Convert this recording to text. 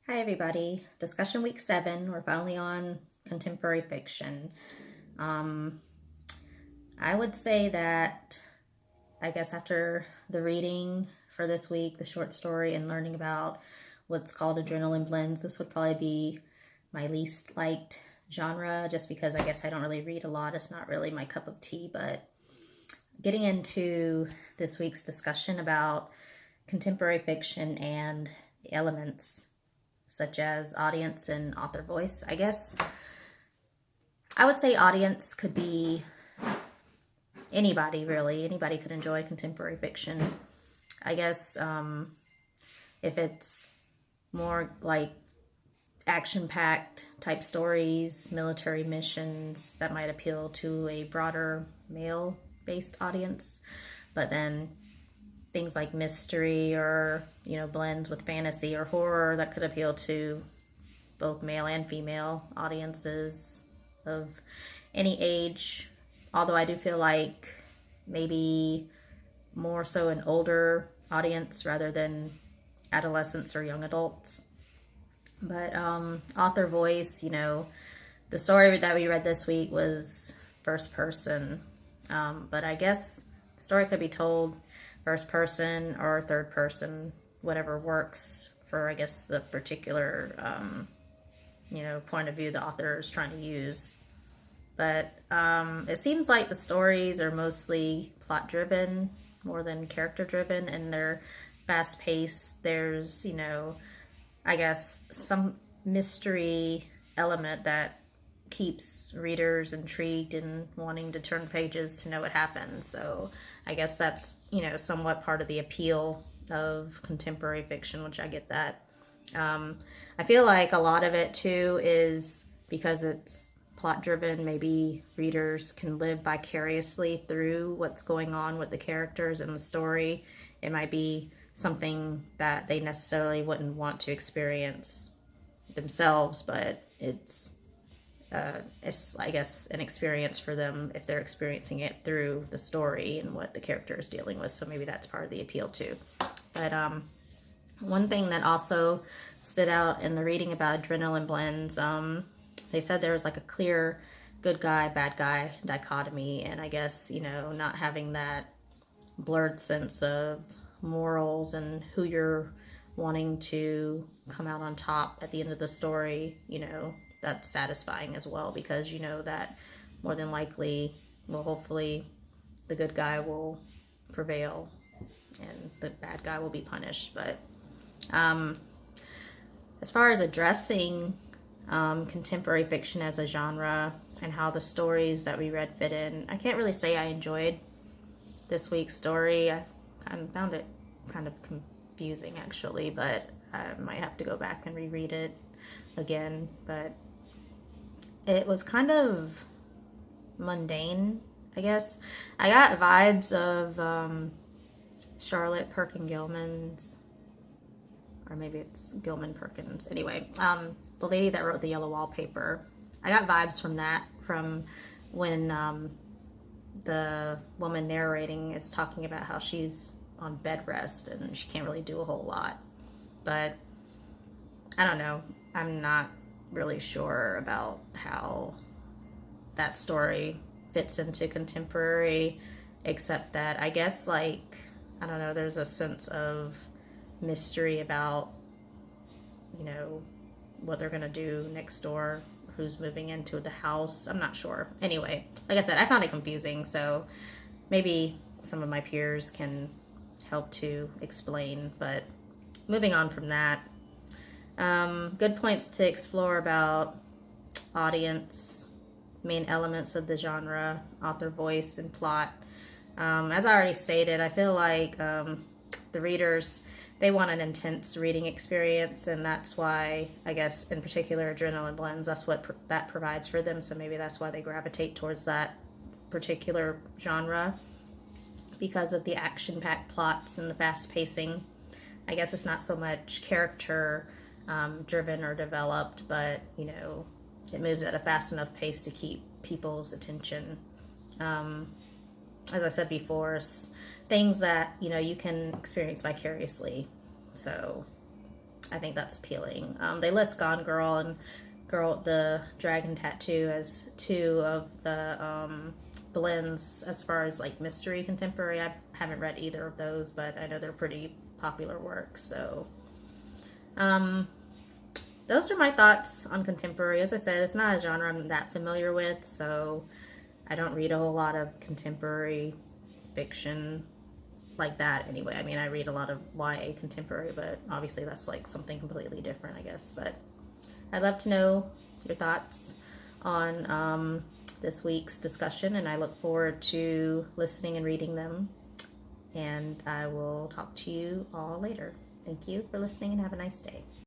Hi, everybody. Discussion week 7. We're finally on contemporary fiction. Um, I would say that, I guess, after the reading for this week, the short story, and learning about what's called adrenaline blends, this would probably be my least liked genre just because I guess I don't really read a lot. It's not really my cup of tea, but getting into this week's discussion about contemporary fiction and the elements such as audience and author voice. I guess I would say audience could be anybody, really. Anybody could enjoy contemporary fiction. I guess if it's more like action-packed type stories, military missions, that might appeal to a broader male-based audience. But then things like mystery or blends with fantasy or horror, that could appeal to both male and female audiences of any age. Although I do feel like maybe more so an older audience rather than adolescents or young adults. But author voice, the story that we read this week was first person. But I guess the story could be told first person or third person, whatever works for, I guess, the particular, point of view the author is trying to use. But it seems like the stories are mostly plot driven more than character driven, and they're fast paced. There's, I guess, some mystery element that keeps readers intrigued and wanting to turn pages to know what happens. So I guess that's, somewhat part of the appeal of contemporary fiction, which I get that. I feel like a lot of it too is because it's plot driven. Maybe readers can live vicariously through what's going on with the characters and the story. It might be something that they necessarily wouldn't want to experience themselves, but it's I guess an experience for them if they're experiencing it through the story and what the character is dealing with. So maybe that's part of the appeal too. But one thing that also stood out in the reading about adrenaline blends, they said there was like a clear good guy, bad guy dichotomy, and I guess, not having that blurred sense of morals and who you're wanting to come out on top at the end of the story, that's satisfying as well, because that more than likely, well, hopefully the good guy will prevail and the bad guy will be punished. But as far as addressing contemporary fiction as a genre and how the stories that we read fit in, I can't really say I enjoyed this week's story. I kind of found it kind of confusing, actually, but I might have to go back and reread it again. But it was kind of mundane, I guess. I got vibes of Charlotte Perkin Gilman's, or maybe it's Gilman Perkins. Anyway, the lady that wrote The Yellow Wallpaper. I got vibes from that, from when the woman narrating is talking about how she's on bed rest and she can't really do a whole lot. But I don't know. I'm not really sure about how that story fits into contemporary, except that I guess, I don't know, there's a sense of mystery about, what they're going to do next door, who's moving into the house. I'm not sure. Anyway, like I said, I found it confusing, so maybe some of my peers can help to explain. But moving on from that, good points to explore about audience, main elements of the genre, author voice, and plot. As I already stated, I feel like the readers, they want an intense reading experience, and that's why, I guess, in particular, adrenaline blends, that's what that provides for them. So maybe that's why they gravitate towards that particular genre, because of the action-packed plots and the fast pacing. I guess it's not so much character driven or developed, but it moves at a fast enough pace to keep people's attention. As I said before, things that you can experience vicariously. So I think that's appealing. They list Gone Girl and Girl the Dragon Tattoo as two of the blends as far as like mystery contemporary. I haven't read either of those, but I know they're pretty popular works. So those are my thoughts on contemporary. As I said, it's not a genre I'm that familiar with, so I don't read a whole lot of contemporary fiction like that anyway. I mean, I read a lot of YA contemporary, but obviously that's like something completely different, I guess. But I'd love to know your thoughts on this week's discussion, and I look forward to listening and reading them. And I will talk to you all later. Thank you for listening and have a nice day.